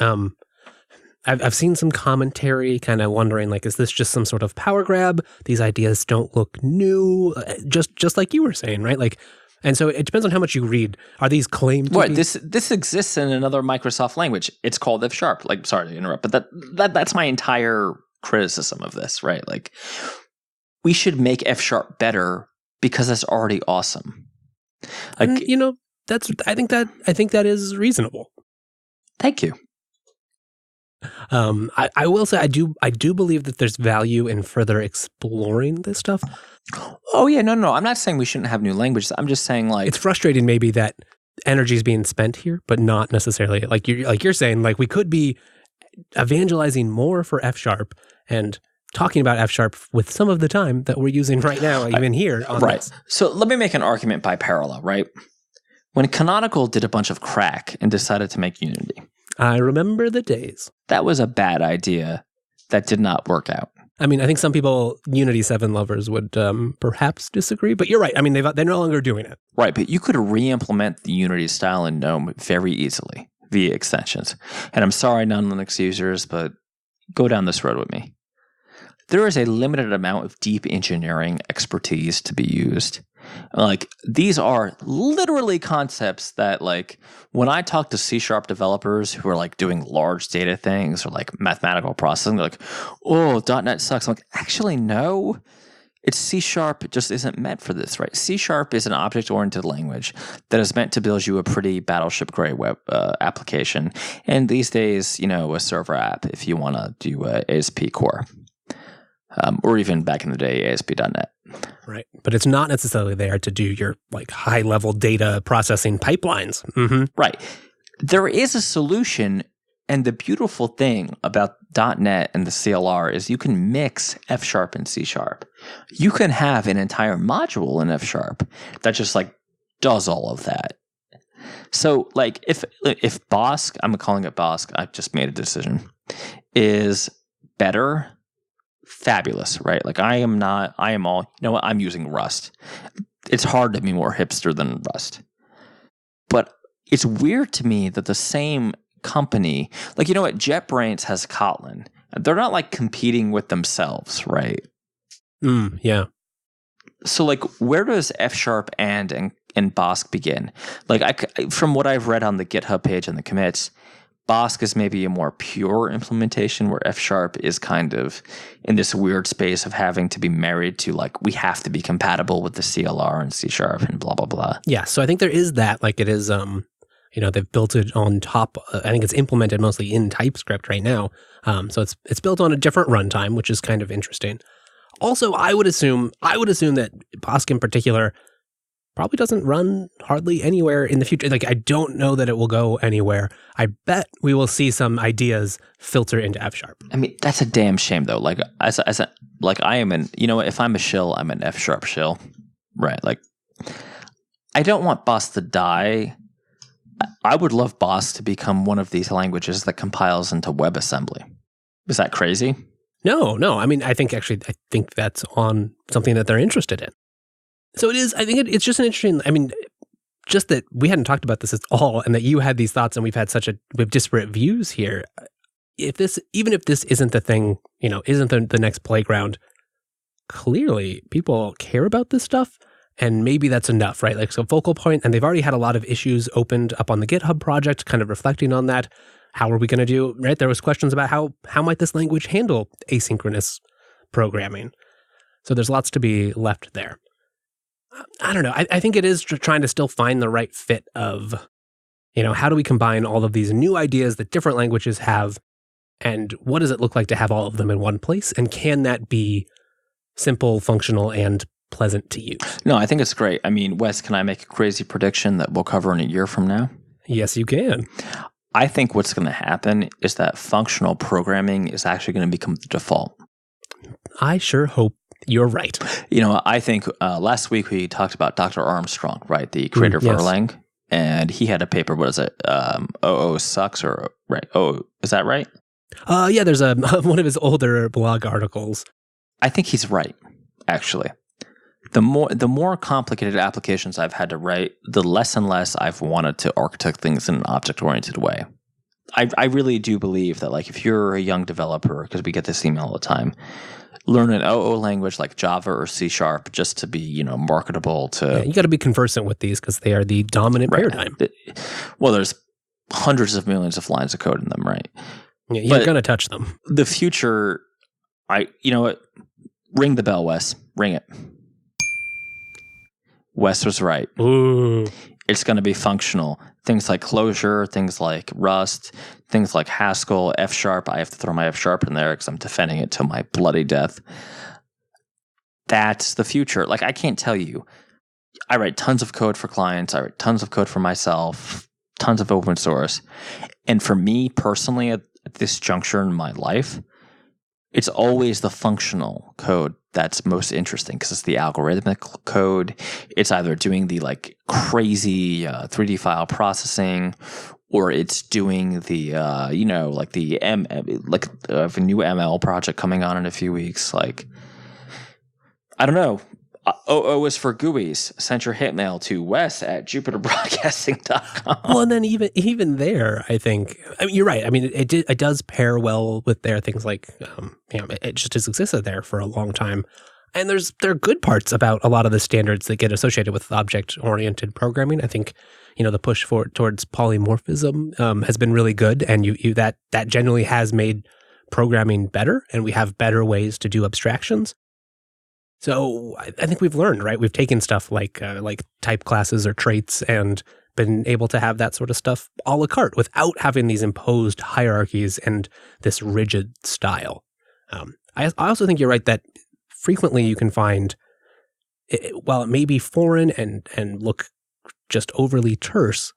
I've seen some commentary kind of wondering, like, is this just some sort of power grab? These ideas don't look new, just like you were saying, right? Like, and so it depends on how much you read. Are these claims? What, this exists in another Microsoft language. It's called F#. Like, sorry to interrupt, but that's my entire criticism of this, right? Like, we should make F# better because that's already awesome. Like, and, I think that is reasonable. Thank you. I will say I do believe that there's value in further exploring this stuff. Oh yeah, no. I'm not saying we shouldn't have new languages. I'm just saying, like, it's frustrating maybe that energy is being spent here, but not necessarily like you're saying, like, we could be evangelizing more for F# and talking about F# with some of the time that we're using right now, even here on right. this. So let me make an argument by parallel, right? When Canonical did a bunch of crack and decided to make Unity. I remember the days. That was a bad idea that did not work out. I mean, I think some people, Unity 7 lovers, would perhaps disagree, but you're right. I mean, they're no longer doing it. Right, but you could re-implement the Unity style in GNOME very easily via extensions. And I'm sorry, non-Linux users, but go down this road with me. There is a limited amount of deep engineering expertise to be used. Like, these are literally concepts that, like, when I talk to C# developers who are like doing large data things or like mathematical processing, they're like, oh, .NET sucks. I'm like, actually, no. It's C#, it just isn't meant for this, right? C# is an object-oriented language that is meant to build you a pretty battleship-grade web application. And these days, a server app if you want to do ASP core. Or even back in the day, ASP.NET. Right. But it's not necessarily there to do your like high-level data processing pipelines. Mm-hmm. Right. There is a solution, and the beautiful thing about .NET and the CLR is you can mix F# and C#. You can have an entire module in F# that just like does all of that. So like if Bosque, I'm calling it Bosque, I just made a decision, is better, fabulous, right? Like I am all, I'm using Rust. It's hard to be more hipster than Rust. But it's weird to me that the same company, like, JetBrains has Kotlin. They're not like competing with themselves, right? Yeah. So like, where does F# and Bosque begin? Like, from what I've read on the GitHub page and the commits, Bosque is maybe a more pure implementation where F# is kind of in this weird space of having to be married to, like, we have to be compatible with the CLR and C# and blah, blah, blah. Yeah. So I think there is that, like, it is, they've built it on top. I think it's implemented mostly in TypeScript right now. So it's built on a different runtime, which is kind of interesting. Also, I would assume that Bosque in particular probably doesn't run hardly anywhere in the future. Like, I don't know that it will go anywhere. I bet we will see some ideas filter into F#. I mean, that's a damn shame, though. Like, as like I am if I'm a shill, I'm an F# shill, right? Like I don't want Bosque to die. I would love Bosque to become one of these languages that compiles into WebAssembly. Is that crazy? No. I mean, I think that's on something that they're interested in. So it is. I think it's just an interesting. I mean, just that we hadn't talked about this at all, and that you had these thoughts, and we have disparate views here. Even if this isn't the thing, isn't the next playground, clearly people care about this stuff, and maybe that's enough, right? Like, so focal point, and they've already had a lot of issues opened up on the GitHub project, kind of reflecting on that. How are we going to do, right? There was questions about how might this language handle asynchronous programming? So there's lots to be left there. I don't know. I think it is trying to still find the right fit of, how do we combine all of these new ideas that different languages have, and what does it look like to have all of them in one place? And can that be simple, functional, and pleasant to use? No, I think it's great. I mean, Wes, can I make a crazy prediction that we'll cover in a year from now? Yes, you can. I think what's going to happen is that functional programming is actually going to become the default. I sure hope you're right. I think last week we talked about Dr. Armstrong, right? The creator of Erlang. And he had a paper, what is it? OO sucks, or right? Oh, is that right? Yeah, there's one of his older blog articles. I think he's right, actually. The more complicated applications I've had to write, the less and less I've wanted to architect things in an object-oriented way. I really do believe that, like, if you're a young developer, because we get this email all the time, learn an OO language like Java or C# just to be, marketable to... Yeah, you got to be conversant with these because they are the dominant paradigm. Well, there's hundreds of millions of lines of code in them, right? Yeah, you're going to touch them. The future, you know what? Ring the bell, Wes. Ring it. Wes was right. Ooh. It's going to be functional. Things like Clojure, things like Rust, things like Haskell, F#. I have to throw my F# in there because I'm defending it to my bloody death. That's the future. Like, I can't tell you. I write tons of code for clients. I write tons of code for myself, tons of open source. And for me personally, at this juncture in my life, it's always the functional code that's most interesting because it's the algorithmic code. It's either doing the crazy 3D file processing, or it's doing the I have a new ML project coming on in a few weeks. Like, I don't know. OO is for GUIs. Send your hit mail to wes@jupiterbroadcasting.com. Well, and then even there, I think, you're right. I mean, it does pair well with their things like, it just has existed there for a long time. And there are good parts about a lot of the standards that get associated with object-oriented programming. I think, the push towards polymorphism has been really good, and that generally has made programming better, and we have better ways to do abstractions. So I think we've learned, right? We've taken stuff like type classes or traits and been able to have that sort of stuff a la carte without having these imposed hierarchies and this rigid style. I also think you're right that frequently you can find, while it may be foreign and look just overly terse,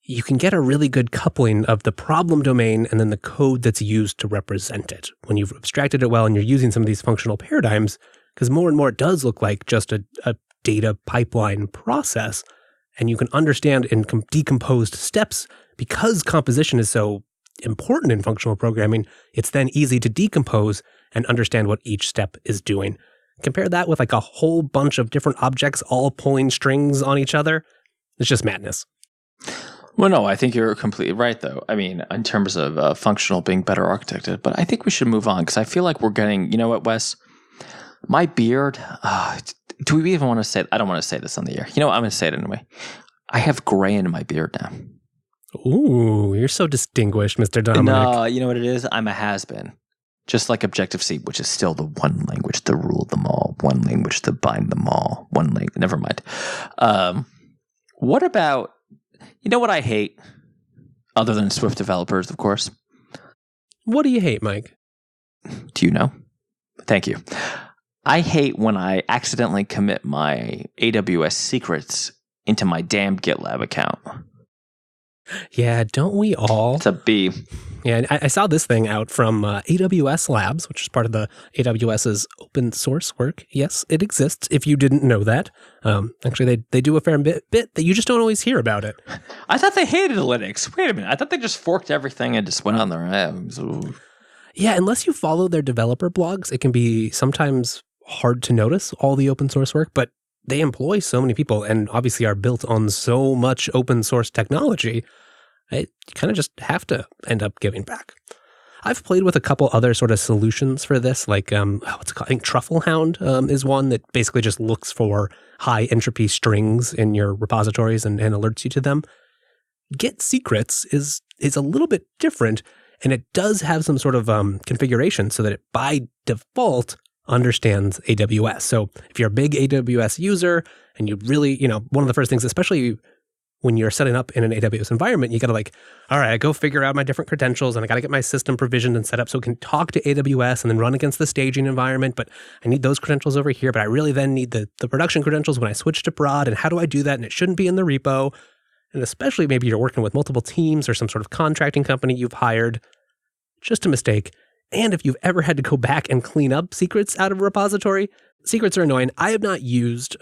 you can get a really good coupling of the problem domain and then the code that's used to represent it. When you've abstracted it well and you're using some of these functional paradigms, because more and more it does look like just a data pipeline process, and you can understand in decomposed steps. Because composition is so important in functional programming, it's then easy to decompose and understand what each step is doing. Compare that with a whole bunch of different objects all pulling strings on each other. It's just madness. Well, no, I think you're completely right, though. I mean, in terms of functional being better architected, but I think we should move on because I feel like we're getting, you know what, Wes? My beard, do we even want to say it? I don't want to say this on the air. You know what? I'm going to say it anyway. I have gray in my beard now. Ooh, you're so distinguished, Mr. Dominic. No, you know what it is? I'm a has-been. Just like Objective-C, which is still the one language to rule them all, one language to bind them all, one language. Never mind. What about, you know what I hate? Other than Swift developers, of course. What do you hate, Mike? Do you know? Thank you. I hate when I accidentally commit my AWS secrets into my damn GitLab account. Yeah, don't we all? It's a B. Yeah, and I saw this thing out from AWS Labs, which is part of the AWS's open source work. Yes, it exists, if you didn't know that. Actually, they do a fair bit that you just don't always hear about it. I thought they hated Linux. Wait a minute. I thought they just forked everything and just went on their own. Ooh. Yeah, unless you follow their developer blogs, it can be sometimes hard to notice all the open source work, but they employ so many people and obviously are built on so much open source technology. You kind of just have to end up giving back. I've played with a couple other sort of solutions for this, like what's it called? I think TruffleHound is one that basically just looks for high entropy strings in your repositories and alerts you to them. git-secrets is a little bit different, and it does have some sort of configuration so that it by default understands AWS. So if you're a big AWS user and you really, one of the first things, especially when you're setting up in an AWS environment, you got to all right, I go figure out my different credentials and I got to get my system provisioned and set up so it can talk to AWS and then run against the staging environment. But I need those credentials over here, but I really then need the production credentials when I switch to prod. And how do I do that? And it shouldn't be in the repo. And especially maybe you're working with multiple teams or some sort of contracting company you've hired. Just a mistake. And if you've ever had to go back and clean up secrets out of a repository, secrets are annoying. I have not used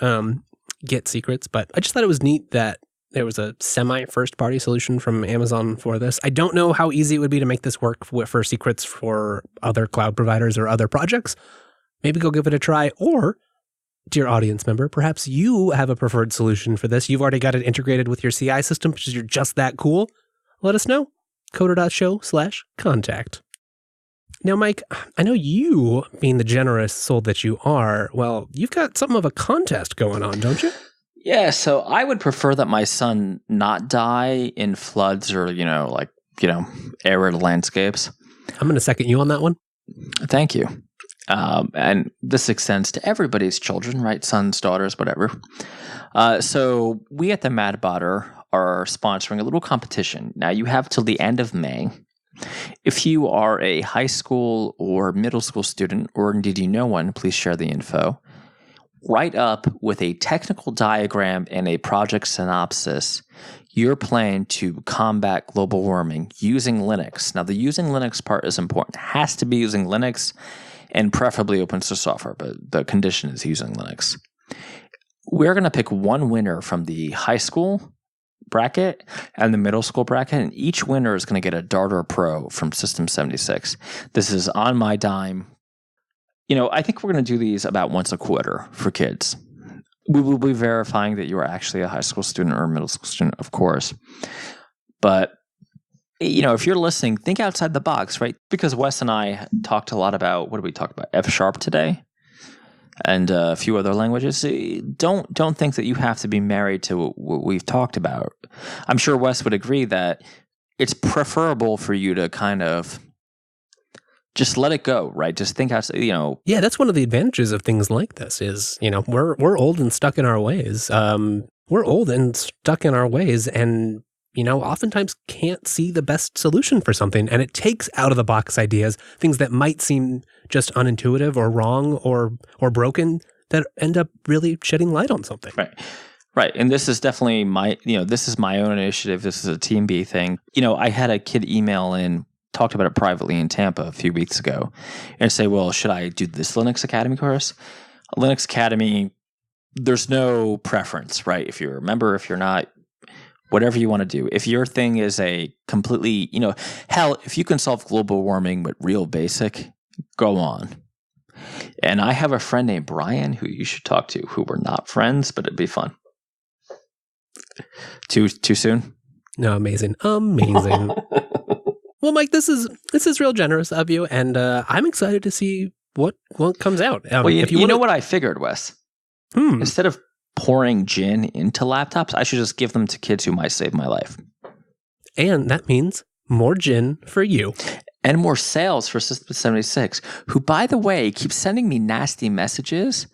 git-secrets, but I just thought it was neat that there was a semi-first-party solution from Amazon for this. I don't know how easy it would be to make this work for secrets for other cloud providers or other projects. Maybe go give it a try. Or, dear audience member, perhaps you have a preferred solution for this. You've already got it integrated with your CI system because you're just that cool. Let us know. coder.show/contact. Now, Mike, I know you, being the generous soul that you are, well, you've got something of a contest going on, don't you? Yeah, so I would prefer that my son not die in floods or, arid landscapes. I'm going to second you on that one. Thank you. And this extends to everybody's children, right? Sons, daughters, whatever. So we at the Mad Botter are sponsoring a little competition. Now, you have till the end of May. If you are a high school or middle school student, or indeed you know one, please share the info. Write up with a technical diagram and a project synopsis your plan to combat global warming using Linux. Now, the using Linux part is important. It has to be using Linux and preferably open source software, but the condition is using Linux. We're going to pick one winner from the high school bracket and the middle school bracket, and each winner is going to get a Darter Pro from System 76. This is on my dime. I think we're going to do these about once a quarter for kids. We will be verifying that you are actually a high school student or a middle school student, of course. But, if you're listening, think outside the box, right? Because Wes and I talked a lot about, what did we talk about? F# today and a few other languages. Don't think that you have to be married to what we've talked about. I'm sure Wes would agree that it's preferable for you to kind of just let it go, right? Just think outside, Yeah, that's one of the advantages of things like this is, we're old and stuck in our ways. We're old and stuck in our ways and, oftentimes can't see the best solution for something. And it takes out of the box ideas, things that might seem just unintuitive or wrong or broken that end up really shedding light on something. Right. And this is definitely this is my own initiative. This is a Team B thing. I had a kid email in, talked about it privately in Tampa a few weeks ago, and say, well, should I do this Linux Academy course? Linux Academy, there's no preference, right? If you're a member, if you're not, whatever you want to do. If your thing is a completely, hell, if you can solve global warming with real basic, go on. And I have a friend named Brian who you should talk to, who we're not friends, but it'd be fun. Too soon? No, amazing. Well, Mike, this is real generous of you, and I'm excited to see what comes out. Well, you know what I figured, Wes? Instead of pouring gin into laptops, I should just give them to kids who might save my life. And that means more gin for you. And more sales for System 76, who, by the way, keeps sending me nasty messages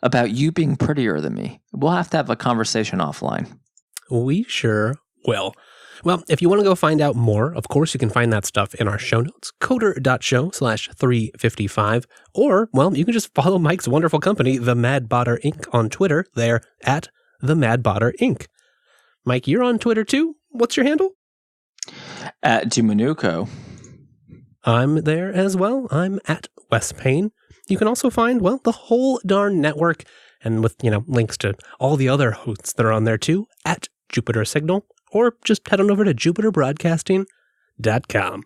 about you being prettier than me. We'll have to have a conversation offline. We sure will. Well, if you want to go find out more, of course, you can find that stuff in our show notes, coder.show/355. Or, well, you can just follow Mike's wonderful company, The Mad Botter Inc. on Twitter. They're at The Mad Botter Inc. Mike, you're on Twitter too. What's your handle? At Jumunuko. I'm there as well. I'm at Wes Payne. You can also find, well, the whole darn network, and with, links to all the other hosts that are on there too, at Jupiter Signal, or just head on over to jupiterbroadcasting.com.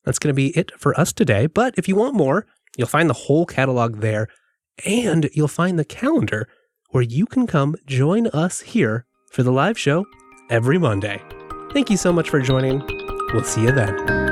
That's going to be it for us today, but if you want more, you'll find the whole catalog there, and you'll find the calendar where you can come join us here for the live show every Monday. Thank you so much for joining. We'll see you then.